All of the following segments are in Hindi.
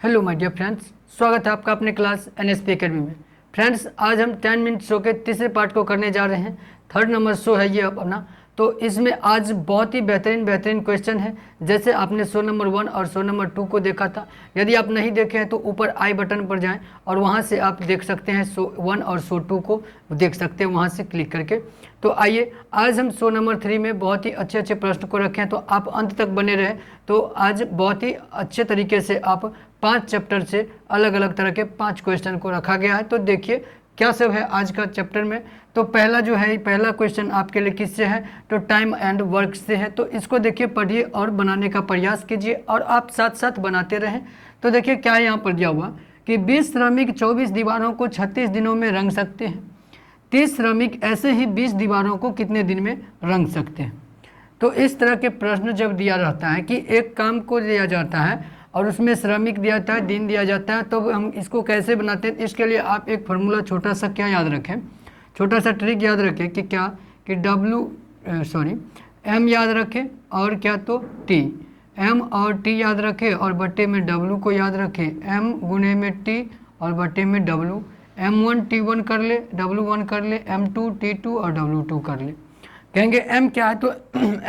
हेलो माय डियर फ्रेंड्स, स्वागत है आपका अपने क्लास एनएसपी एकेडमी में। फ्रेंड्स, आज हम 10 मिनट शो के तीसरे पार्ट को करने जा रहे हैं। थर्ड नंबर शो है ये अपना। तो इसमें आज बहुत ही बेहतरीन क्वेश्चन है। जैसे आपने शो नंबर 1 और शो नंबर 2 को देखा था। यदि आप नहीं देखे हैं तो ऊपर आई बटन पर जाएं और वहां से आप देख सकते हैं शो 1 और शो 2 को देख सकते हैं वहां से क्लिक करके। तो आइए, आज हम शो नंबर 3 में बहुत ही अच्छे प्रश्न को रखें, तो आप अंत तक बने रहें। तो आज बहुत ही अच्छे तरीके से आप 5 चैप्टर से अलग अलग तरह के 5 क्वेश्चन को रखा गया है। तो देखिए क्या सब है आज का चैप्टर में। तो पहला जो है, पहला क्वेश्चन आपके लिए किससे है, तो टाइम एंड वर्क से है। तो इसको देखिए, पढ़िए और बनाने का प्रयास कीजिए और आप साथ साथ बनाते रहें। तो देखिए क्या यहाँ पर दिया हुआ कि 20 श्रमिक 24 दीवारों को 36 दिनों में रंग सकते हैं। 30 श्रमिक ऐसे ही 20 दीवारों को कितने दिन में रंग सकते हैं। तो इस तरह के प्रश्न जब दिया रहता है कि एक काम को दिया जाता है और उसमें श्रमिक दिया जाता है, दिन दिया जाता है, तो हम इसको कैसे बनाते हैं। इसके लिए आप एक फार्मूला छोटा सा क्या याद रखें, छोटा सा ट्रिक याद रखें कि क्या कि एम याद रखें और क्या तो टी, एम और टी याद रखें और बट्टे में डब्लू को याद रखें। एम गुने में टी और बट्टे में डब्लू। M1 T1 कर ले, W1 कर ले, M2 T2 और W2 कर ले। कहेंगे M क्या है, तो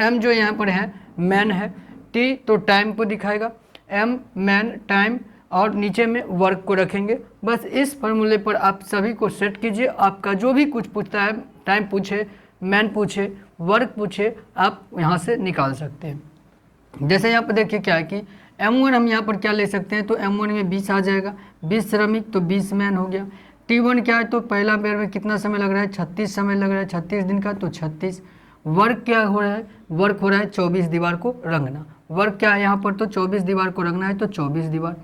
M जो यहाँ पर है मैन है, T तो टाइम को दिखाएगा, M मैन टाइम और नीचे में वर्क को रखेंगे। बस इस फॉर्मूले पर आप सभी को सेट कीजिए। आपका जो भी कुछ पूछता है, टाइम पूछे, मैन पूछे, वर्क पूछे, आप यहाँ से निकाल सकते हैं। जैसे यहाँ पर देखिए क्या है कि M1 हम यहाँ पर क्या ले सकते हैं, तो M1 में 20 आ जाएगा, 20 श्रमिक तो 20 मैन हो गया। T1 क्या है, तो पहला बेर में कितना समय लग रहा है, 36 समय लग रहा है, 36 दिन का तो 36। वर्क क्या हो रहा है, वर्क हो रहा है 24 दीवार को रंगना। वर्क क्या है यहाँ पर, तो 24 दीवार को रंगना है, तो 24 दीवार।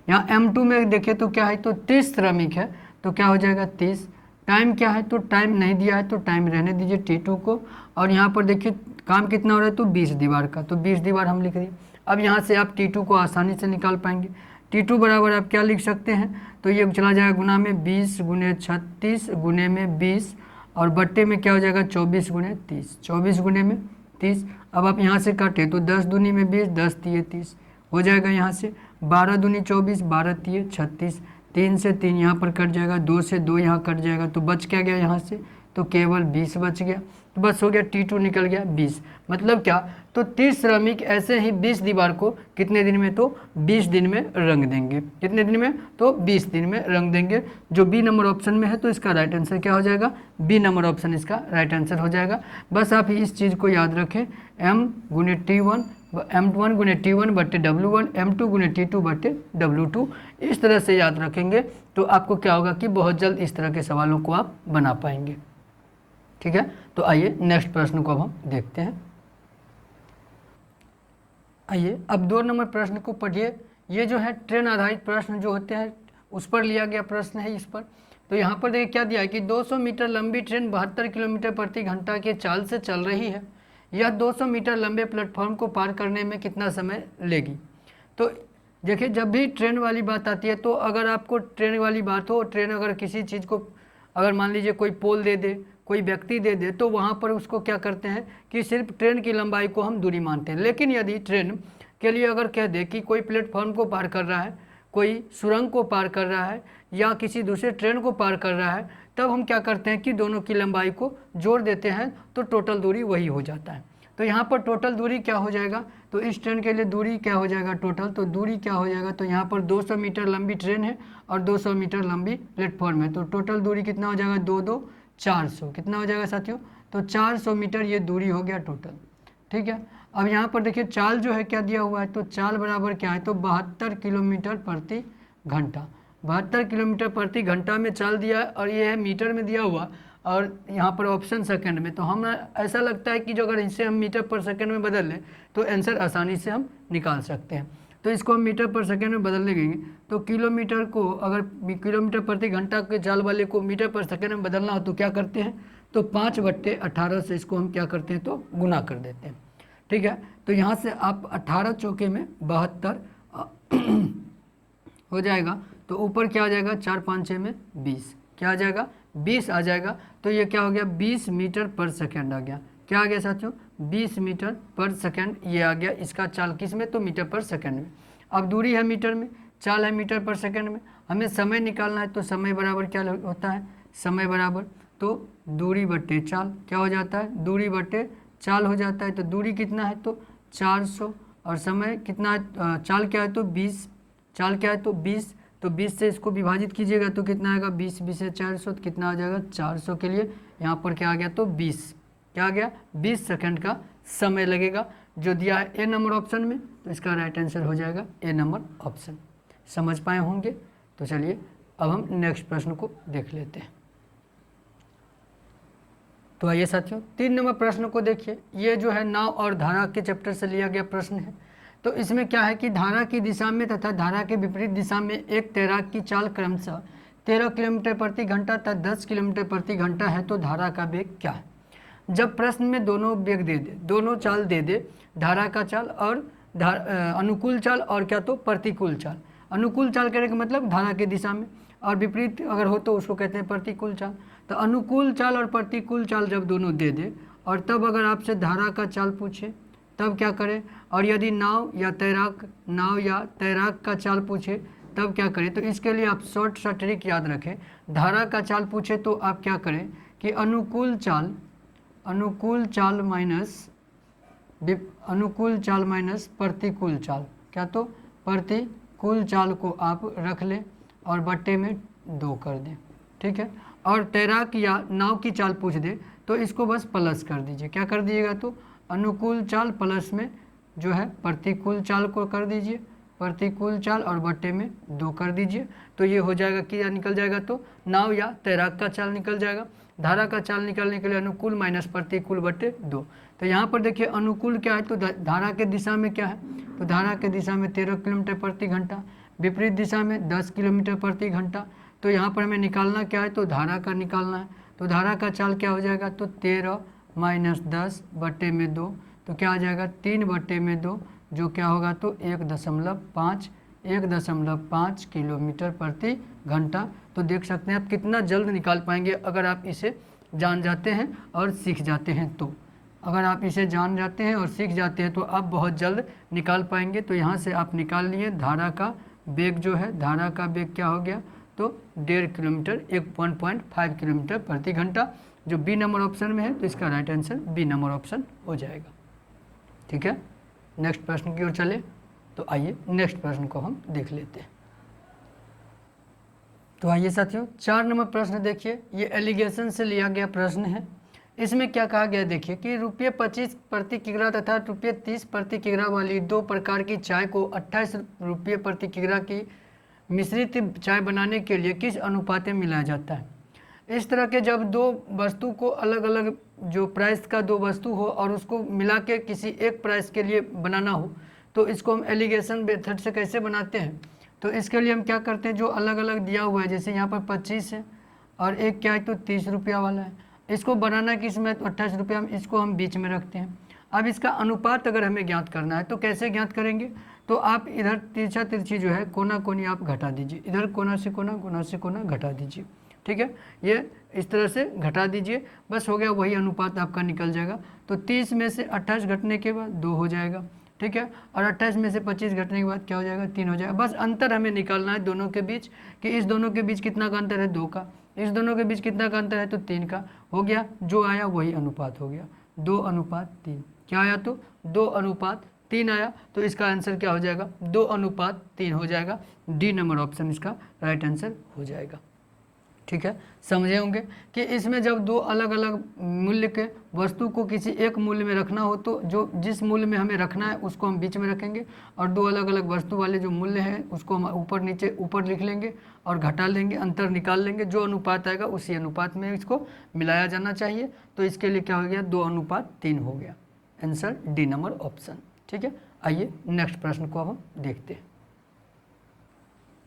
यहाँ M2 में देखिए तो क्या है, तो 30 श्रमिक है, तो क्या हो जाएगा 30। टाइम क्या है, तो टाइम नहीं दिया है, तो टाइम रहने दीजिए T2 को। और यहाँ पर देखिए काम कितना हो रहा है, तो 20 दीवार का, तो 20 दीवार हम लिख दिए। अब यहाँ से आप T2 को आसानी से निकाल पाएंगे। T2 बराबर आप क्या लिख सकते हैं, तो ये चला जाएगा गुना में 20 गुने 36 गुने में 20 और बट्टे में क्या हो जाएगा 24 गुने 30, 24 गुने में 30। अब आप यहाँ से काटे तो 10 दूनी में 20, 10 तिये 30 हो जाएगा। यहाँ से 12 दूनी 24, 12 तिये 36, 3 से 3 यहाँ पर कट जाएगा, 2 से 2 यहाँ कट जाएगा, तो बच क्या गया यहाँ से, तो केवल 20 बच गया। तो बस हो गया, T2 निकल गया 20। मतलब क्या, तो 30 श्रमिक ऐसे ही 20 दीवार को कितने दिन में, तो 20 दिन में रंग देंगे। कितने दिन में, तो 20 दिन में रंग देंगे। जो बी नंबर ऑप्शन में है, तो इसका राइट आंसर क्या हो जाएगा, बी नंबर ऑप्शन इसका राइट आंसर हो जाएगा। बस आप इस चीज़ को याद रखें, M गुने T1, M1 गुने T1 बट्टे W1, M2 गुने T2 बट्टे W2। इस तरह से याद रखेंगे तो आपको क्या होगा कि बहुत जल्द इस तरह के सवालों को आप बना पाएंगे। ठीक है, तो आइए नेक्स्ट प्रश्न को अब हम देखते हैं। आइए अब 2 नंबर प्रश्न को पढ़िए। ये जो है ट्रेन आधारित प्रश्न जो होते हैं उस पर लिया गया प्रश्न है इस पर। तो यहाँ पर देखिए क्या दिया है कि 200 मीटर लंबी ट्रेन 72 किलोमीटर प्रति घंटा के चाल से चल रही है। यह 200 मीटर लंबे प्लेटफॉर्म को पार करने में कितना समय लेगी। तो देखिए, जब भी ट्रेन वाली बात आती है, तो अगर आपको ट्रेन वाली बात हो, ट्रेन अगर किसी चीज़ को, अगर मान लीजिए कोई पोल दे दे, कोई व्यक्ति दे दे, तो वहाँ पर उसको क्या करते हैं कि सिर्फ ट्रेन की लंबाई को हम दूरी मानते हैं। लेकिन यदि ट्रेन के लिए अगर कह दे कि कोई प्लेटफॉर्म को पार कर रहा है, कोई सुरंग को पार कर रहा है या किसी दूसरे ट्रेन को पार कर रहा है, तब हम क्या करते हैं कि दोनों की लंबाई को जोड़ देते हैं, तो टोटल दूरी वही हो जाता है। तो यहाँ पर टोटल दूरी क्या हो जाएगा, तो इस ट्रेन के लिए दूरी क्या हो जाएगा टोटल, तो दूरी क्या हो जाएगा, तो यहाँ पर 200 मीटर लंबी ट्रेन है और 200 मीटर लंबी प्लेटफॉर्म है, तो टोटल दूरी कितना हो जाएगा, 2 2 400 कितना हो जाएगा साथियों, तो 400 मीटर ये दूरी हो गया टोटल। ठीक है, अब यहाँ पर देखिए चाल जो है क्या दिया हुआ है, तो चाल बराबर क्या है, तो 72 किलोमीटर प्रति घंटा। 72 किलोमीटर प्रति घंटा में चाल दिया है और ये है मीटर में दिया हुआ, और यहाँ पर ऑप्शन सेकंड में। तो हम ऐसा लगता है कि जो अगर इसे हम मीटर पर सेकंड में बदल लें तो आंसर आसानी से हम निकाल सकते हैं। तो इसको हम मीटर पर सेकंड में बदल लेंगे, तो किलोमीटर को, अगर किलोमीटर प्रति घंटा के चाल वाले को मीटर पर सेकंड में बदलना हो तो क्या करते हैं, तो 5/18 से इसको हम क्या करते हैं, तो गुना कर देते हैं। ठीक है, तो यहाँ से आप 18 चौके में 72 हो जाएगा, तो ऊपर क्या आ जाएगा, 4 5 6 में 20, क्या आ जाएगा 20 आ जाएगा। तो ये क्या हो गया, 20 मीटर पर सेकंड आ गया। क्या आ गया साथियों, 20 मीटर पर सेकंड ये आ गया। इसका चाल किस में, तो मीटर पर सेकंड में। अब दूरी है मीटर में, चाल है मीटर पर सेकंड में। हमें समय निकालना है तो समय बराबर क्या होता है, समय बराबर तो दूरी बट्टे चाल क्या हो जाता है, दूरी बट्टे चाल हो जाता है। तो दूरी कितना है तो 400 और समय कितना है, चाल क्या है तो 20, चाल क्या है तो 20, तो 20 से इसको विभाजित कीजिएगा तो कितना आएगा 20, 20 से 400 तो कितना आ जाएगा 400 के लिए यहाँ पर क्या आ गया तो 20, क्या आ गया 20 सेकंड का समय लगेगा जो दिया है ए नंबर ऑप्शन में। तो इसका राइट आंसर हो जाएगा ए नंबर ऑप्शन। समझ पाए होंगे। तो चलिए अब हम नेक्स्ट प्रश्न को देख लेते हैं। तो आइए साथियों 3 नंबर प्रश्न को देखिए। ये जो है नाव और धारा के चैप्टर से लिया गया प्रश्न है। तो इसमें क्या है कि धारा की दिशा में तथा धारा के विपरीत दिशा में एक तैराक की चाल क्रमशः 13 किलोमीटर प्रति घंटा तथा 10 किलोमीटर प्रति घंटा है तो धारा का वेग क्या है। जब प्रश्न में दोनों वेग दे दे, दोनों चाल दे दे, धारा का चाल और अनुकूल चाल और क्या तो प्रतिकूल चाल। अनुकूल चाल करने का मतलब धारा की दिशा में, और विपरीत अगर हो तो उसको कहते हैं प्रतिकूल चाल। तो अनुकूल चाल और प्रतिकूल चाल जब दोनों दे दे और तब अगर आपसे धारा का चाल पूछे तब क्या करें, और यदि नाव या तैराक का चाल पूछे तब क्या करें। तो इसके लिए आप शॉर्ट सा ट्रिक याद रखें। धारा का चाल पूछे तो आप क्या करें कि अनुकूल चाल माइनस प्रतिकूल चाल, क्या तो प्रतिकूल चाल को आप रख लें और बट्टे में 2 कर दें, ठीक है। और तैराक या नाव की चाल पूछ दे तो इसको बस प्लस कर दीजिए, क्या कर दीजिएगा तो अनुकूल चाल प्लस में जो है प्रतिकूल चाल को कर दीजिए, प्रतिकूल चाल और बट्टे में 2 कर दीजिए। तो ये हो जाएगा कि या निकल जाएगा तो नाव या तैराक का चाल निकल जाएगा। धारा का चाल निकालने के लिए अनुकूल माइनस प्रतिकूल बट्टे 2। तो यहाँ पर देखिए अनुकूल क्या है तो धारा के दिशा में क्या है, तो धारा के दिशा में 13 किलोमीटर प्रति घंटा, विपरीत दिशा में 10 किलोमीटर प्रति घंटा। तो यहाँ पर हमें निकालना क्या है तो धारा का निकालना है। तो धारा का चाल क्या हो जाएगा तो 13 माइनस 10 बट्टे में 2, तो क्या आ जाएगा 3 बट्टे में 2, जो क्या होगा तो 1.5 किलोमीटर प्रति घंटा। तो देख सकते हैं आप कितना जल्द निकाल पाएंगे अगर आप इसे जान जाते हैं और सीख जाते हैं। तो अगर आप इसे जान जाते हैं और सीख जाते हैं तो आप बहुत जल्द निकाल पाएंगे। तो यहाँ से आप निकाल लिए धारा का वेग जो है, धारा का वेग क्या हो गया तो 1.5 किलोमीटर 1.5 किलोमीटर प्रति घंटा, जो बी नंबर ऑप्शन में है। तो इसका right answer B number option हो जाएगा, ठीक है। नेक्स्ट प्रश्न की ओर चले। तो आइए नेक्स्ट प्रश्न को हम देख लेते हैं। तो आइए साथियों 4 नंबर प्रश्न देखिए। ये एलिगेशन से लिया गया प्रश्न है। इसमें क्या कहा गया देखिए कि ₹25 प्रति किग्रा तथा ₹30 प्रति किग्रा वाली 2 प्रकार की चाय को 28 रुपये प्रति किग्रा की मिश्रित चाय बनाने के लिए किस अनुपात में मिलाया जाता है। इस तरह के जब 2 वस्तु को अलग अलग जो प्राइस का 2 वस्तु हो और उसको मिला के किसी एक प्राइस के लिए बनाना हो तो इसको हम एलिगेशन मेथड से कैसे बनाते हैं। तो इसके लिए हम क्या करते हैं, जो अलग अलग दिया हुआ है जैसे यहाँ पर 25 है और एक क्या है तो 30 रुपया वाला है, इसको बनाना किस में तो 28 रुपया में, इसको हम बीच में रखते हैं। अब इसका अनुपात अगर हमें ज्ञात करना है तो कैसे ज्ञात करेंगे, तो आप इधर तिरछा तिरछी जो है कोना कोनी आप घटा दीजिए, इधर कोना से कोना घटा दीजिए, ठीक है। ये इस तरह से घटा दीजिए, बस हो गया, वही अनुपात आपका निकल जाएगा। तो 30 में से 28 घटने के बाद 2 हो जाएगा, ठीक है। और 28 में से 25 घटने के बाद क्या हो जाएगा 3 हो जाएगा। बस अंतर हमें निकालना है दोनों के बीच कि इस दोनों के बीच कितना का अंतर है 2 का, इस दोनों के बीच कितना का अंतर है तो 3 का। हो गया, जो आया वही अनुपात हो गया, 2:3। क्या आया तो 2:3 आया। तो इसका आंसर क्या हो जाएगा 2:3 हो जाएगा। डी नंबर ऑप्शन इसका राइट आंसर हो जाएगा, ठीक है। समझे होंगे कि इसमें जब 2 अलग अलग मूल्य के वस्तु को किसी एक मूल्य में रखना हो तो जो जिस मूल्य में हमें रखना है उसको हम बीच में रखेंगे और 2 अलग अलग वस्तु वाले जो मूल्य हैं उसको हम ऊपर नीचे ऊपर लिख लेंगे और घटा लेंगे, अंतर निकाल लेंगे। जो अनुपात आएगा उसी अनुपात में इसको मिलाया जाना चाहिए। तो इसके लिए क्या हो गया 2:3 हो गया। आंसर डी नंबर ऑप्शन, ठीक है। आइए नेक्स्ट प्रश्न को अब हम देखते हैं।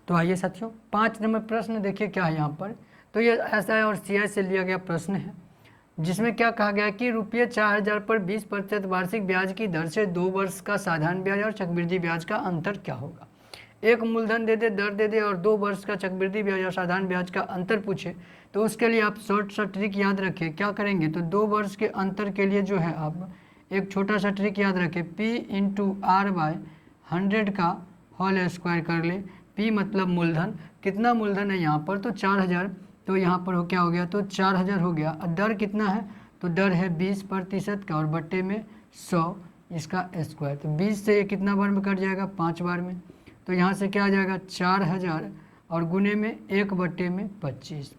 तो आइए साथियों 5 नंबर प्रश्न देखिए क्या है यहाँ पर। तो ये एसआई और सीआई से लिया गया प्रश्न है जिसमें क्या कहा गया कि ₹4000 पर 20% वार्षिक ब्याज की दर से 2 वर्ष का साधारण ब्याज और चक्रवृद्धि ब्याज का अंतर क्या होगा। एक मूलधन दे दे, दर दे दे और 2 वर्ष का चक्रवृद्धि ब्याज और साधारण ब्याज का अंतर पूछे तो उसके लिए आप शॉर्ट सा ट्रिक याद रखिए। क्या करेंगे तो 2 वर्ष के अंतर के लिए जो है आप एक छोटा सा ट्रिक याद रखें, P × R/100 का होल स्क्वायर कर ले। P P मतलब मूलधन, कितना मूलधन है यहाँ पर, तो 4000, तो यहाँ पर क्या हो गया, तो 4000 हो गया। दर कितना है, तो दर है 20% का और बट्टे में 100 इसका स्क्वायर, तो 20 से ये कितना बार में कट जाएगा, 5 बार में, तो यहाँ से क्या आ जाएगा 4000 और गुने में 1/25,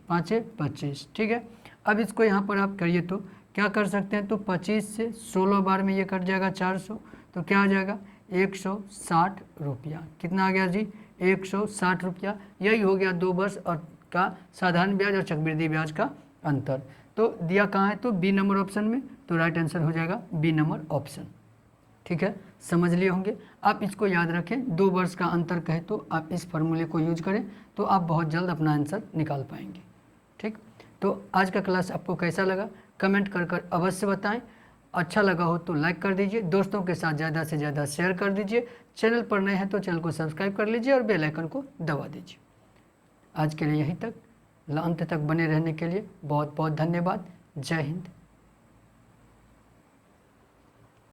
5 25, ठीक है। अब इसको यहाँ पर आप करिए तो क्या कर सकते हैं, तो 25 से 16 बार में ये कट जाएगा 400, तो क्या आ जाएगा 160 रुपया। कितना आ गया जी, 160 रुपया। यही हो गया 2 वर्ष और का साधारण ब्याज और चक्रवृद्धि ब्याज का अंतर। तो दिया कहाँ है, तो बी नंबर ऑप्शन में, तो राइट आंसर हो जाएगा बी नंबर ऑप्शन। ठीक है, समझ लिए होंगे। आप इसको याद रखें, 2 वर्ष का अंतर कहे तो आप इस फॉर्मूले को यूज करें तो आप बहुत जल्द अपना आंसर निकाल पाएंगे। ठीक, तो आज का क्लास आपको कैसा लगा कमेंट कर अवश्य बताएं। अच्छा लगा हो तो लाइक कर दीजिए, दोस्तों के साथ ज़्यादा से ज़्यादा शेयर कर दीजिए। चैनल पर नए हैं तो चैनल को सब्सक्राइब कर लीजिए और बेल आइकन को दबा दीजिए। आज के लिए यहीं तक, अंत तक बने रहने के लिए बहुत बहुत धन्यवाद। जय हिंद।